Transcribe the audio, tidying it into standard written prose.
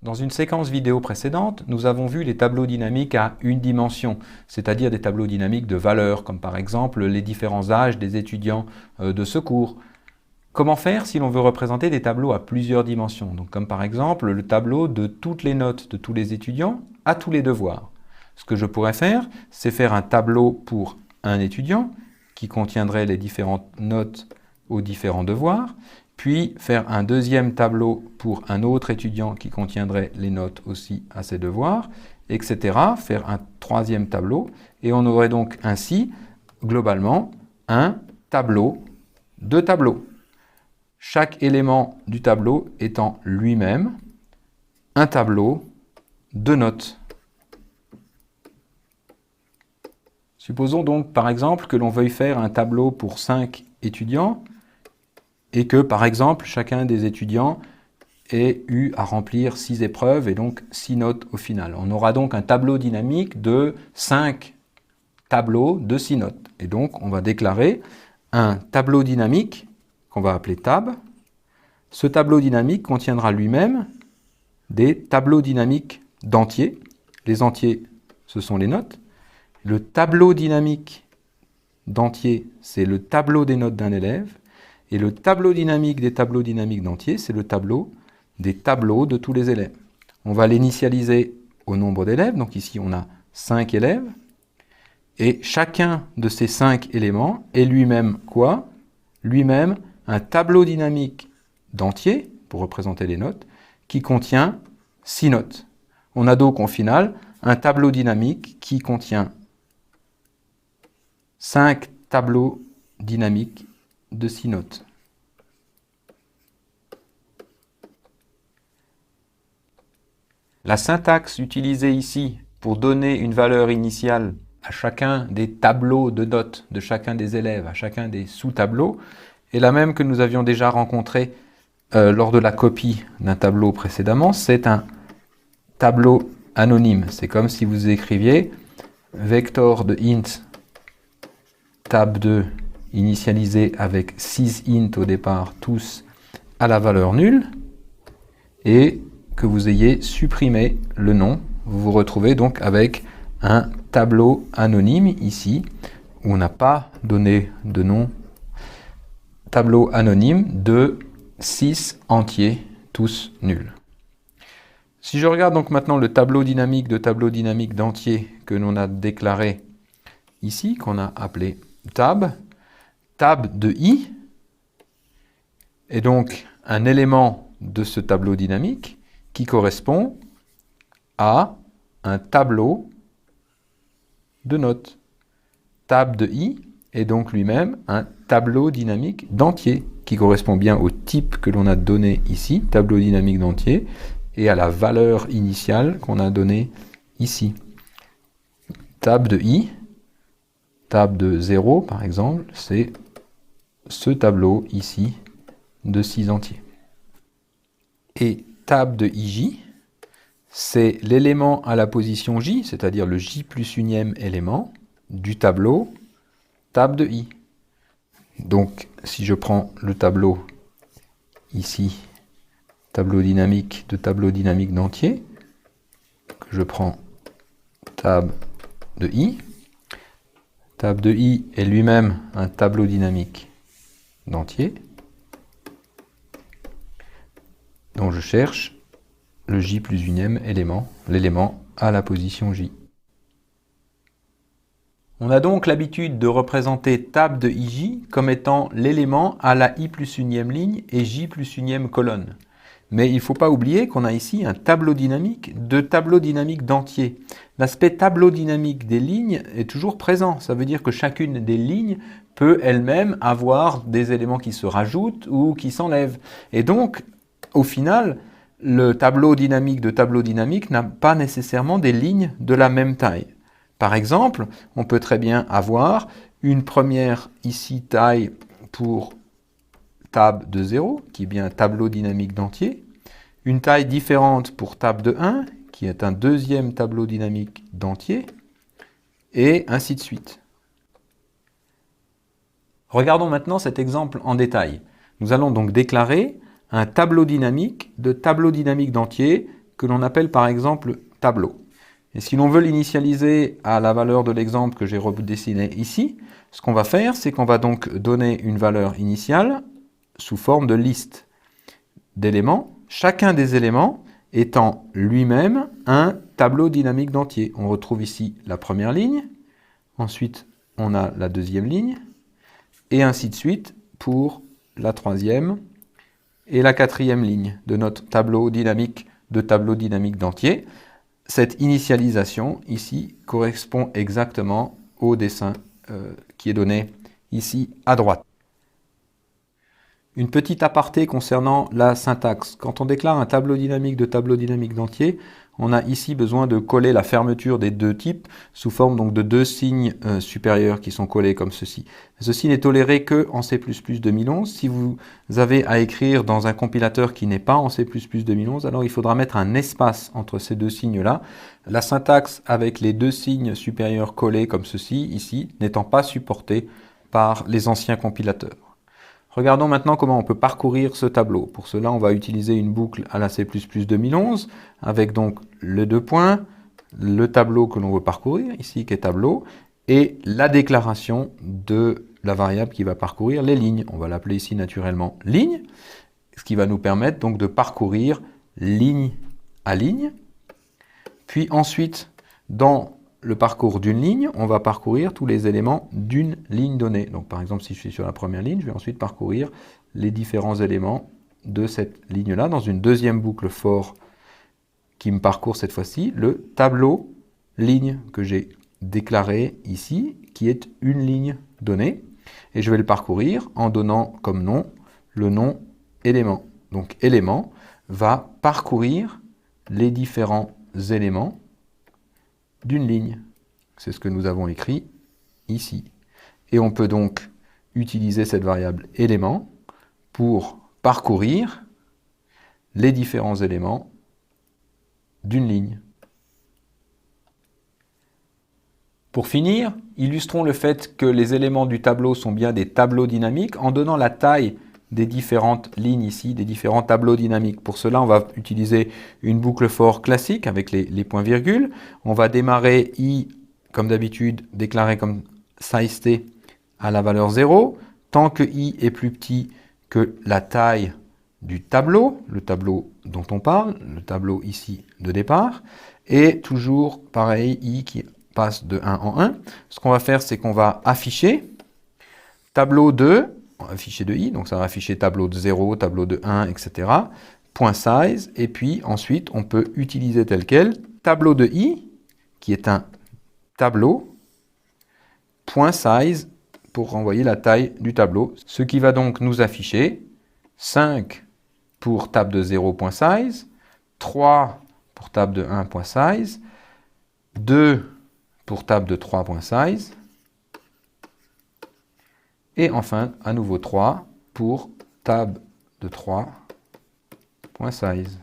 Dans une séquence vidéo précédente, nous avons vu les tableaux dynamiques à une dimension, c'est-à-dire des tableaux dynamiques de valeur, comme par exemple les différents âges des étudiants de ce cours. Comment faire si l'on veut représenter des tableaux à plusieurs dimensions, donc comme par exemple le tableau de toutes les notes de tous les étudiants à tous les devoirs. Ce que je pourrais faire, c'est faire un tableau pour un étudiant qui contiendrait les différentes notes aux différents devoirs, puis faire un deuxième tableau pour un autre étudiant qui contiendrait les notes aussi à ses devoirs, etc. Faire un troisième tableau, et on aurait donc ainsi, globalement, un tableau, deux tableaux. Chaque élément du tableau étant lui-même un tableau de notes. Supposons donc par exemple que l'on veuille faire un tableau pour 5 étudiants et que par exemple chacun des étudiants ait eu à remplir 6 épreuves et donc 6 notes au final. On aura donc un tableau dynamique de 5 tableaux de 6 notes. Et donc on va déclarer un tableau dynamique qu'on va appeler tab. Ce tableau dynamique contiendra lui-même des tableaux dynamiques d'entiers. Les entiers, ce sont les notes. Le tableau dynamique d'entiers, c'est le tableau des notes d'un élève. Et le tableau dynamique des tableaux dynamiques d'entiers, c'est le tableau des tableaux de tous les élèves. On va l'initialiser au nombre d'élèves. Donc ici, on a 5 élèves. Et chacun de ces 5 éléments est lui-même quoi? Lui-même un tableau dynamique d'entiers, pour représenter les notes, qui contient 6 notes. On a donc au final un tableau dynamique qui contient 5 tableaux dynamiques de 6 notes. La syntaxe utilisée ici pour donner une valeur initiale à chacun des tableaux de notes de chacun des élèves, à chacun des sous-tableaux, est la même que nous avions déjà rencontrée lors de la copie d'un tableau précédemment. C'est un tableau anonyme. C'est comme si vous écriviez vector de int tab2 initialisé avec 6 int au départ, tous à la valeur nulle, et que vous ayez supprimé le nom. Vous vous retrouvez donc avec un tableau anonyme ici, où on n'a pas donné de nom. Tableau anonyme de 6 entiers, tous nuls. Si je regarde donc maintenant le tableau dynamique d'entiers que l'on a déclaré ici, qu'on a appelé tab, tab de i est donc un élément de ce tableau dynamique qui correspond à un tableau de notes. Tab de i est donc lui-même un tableau dynamique d'entiers qui correspond bien au type que l'on a donné ici, tableau dynamique d'entiers, et à la valeur initiale qu'on a donnée ici. Tab de i, tab de 0 par exemple, c'est ce tableau ici de 6 entiers. Et tab de ij, c'est l'élément à la position j, c'est-à-dire le j plus unième élément du tableau tab de i. Donc si je prends le tableau ici, tableau dynamique d'entier, que je prends tab de i est lui-même un tableau dynamique d'entier, dont je cherche le j plus unième élément, l'élément à la position j. On a donc l'habitude de représenter tab de ij comme étant l'élément à la i plus unième ligne et j plus unième colonne. Mais il ne faut pas oublier qu'on a ici un tableau dynamique de tableau dynamique d'entier. L'aspect tableau dynamique des lignes est toujours présent. Ça veut dire que chacune des lignes peut elle-même avoir des éléments qui se rajoutent ou qui s'enlèvent. Et donc, au final, le tableau dynamique n'a pas nécessairement des lignes de la même taille. Par exemple, on peut très bien avoir une première ici taille pour tab de 0, qui est bien un tableau dynamique d'entier, une taille différente pour tab de 1, qui est un deuxième tableau dynamique d'entier, et ainsi de suite. Regardons maintenant cet exemple en détail. Nous allons donc déclarer un tableau dynamique d'entier que l'on appelle par exemple tableau. Et si l'on veut l'initialiser à la valeur de l'exemple que j'ai redessiné ici, ce qu'on va faire, c'est qu'on va donc donner une valeur initiale sous forme de liste d'éléments, chacun des éléments étant lui-même un tableau dynamique d'entier. On retrouve ici la première ligne, ensuite on a la deuxième ligne, et ainsi de suite pour la troisième et la quatrième ligne de notre tableau dynamique d'entier. Cette initialisation ici correspond exactement au dessin qui est donné ici à droite. Une petite aparté concernant la syntaxe. Quand on déclare un tableau dynamique d'entier, on a ici besoin de coller la fermeture des deux types sous forme donc de deux signes supérieurs qui sont collés comme ceci. Ceci n'est toléré que en C++ 2011. Si vous avez à écrire dans un compilateur qui n'est pas en C++ 2011, alors il faudra mettre un espace entre ces deux signes-là. La syntaxe avec les deux signes supérieurs collés comme ceci, ici, n'étant pas supportée par les anciens compilateurs. Regardons maintenant comment on peut parcourir ce tableau. Pour cela, on va utiliser une boucle à la C++ 2011 avec donc les deux points, le tableau que l'on veut parcourir, ici qui est tableau, et la déclaration de la variable qui va parcourir les lignes. On va l'appeler ici naturellement ligne, ce qui va nous permettre donc de parcourir ligne à ligne. Puis ensuite, dans le parcours d'une ligne, on va parcourir tous les éléments d'une ligne donnée. Donc par exemple, si je suis sur la première ligne, je vais ensuite parcourir les différents éléments de cette ligne-là dans une deuxième boucle for qui me parcourt cette fois-ci le tableau ligne que j'ai déclaré ici, qui est une ligne donnée. Et je vais le parcourir en donnant comme nom le nom élément. Donc élément va parcourir les différents éléments d'une ligne. C'est ce que nous avons écrit ici. Et on peut donc utiliser cette variable élément pour parcourir les différents éléments d'une ligne. Pour finir, illustrons le fait que les éléments du tableau sont bien des tableaux dynamiques en donnant la taille des différentes lignes ici, des différents tableaux dynamiques. Pour cela, on va utiliser une boucle for classique avec les points-virgules. On va démarrer i, comme d'habitude, déclaré comme size t à la valeur 0, tant que i est plus petit que la taille du tableau, le tableau dont on parle, le tableau ici de départ, et toujours pareil, i qui passe de 1 en 1. Ce qu'on va faire, c'est qu'on va afficher tableau 2, afficher de i, donc ça va afficher tableau de 0, tableau de 1, etc. Point size, et puis ensuite on peut utiliser tel quel tableau de i, qui est un tableau, point size, pour renvoyer la taille du tableau. Ce qui va donc nous afficher 5 pour table de 0, point size, 3 pour table de 1, point size, 2 pour table de 3, point size, et enfin, à nouveau 3 pour tab de 3, point size.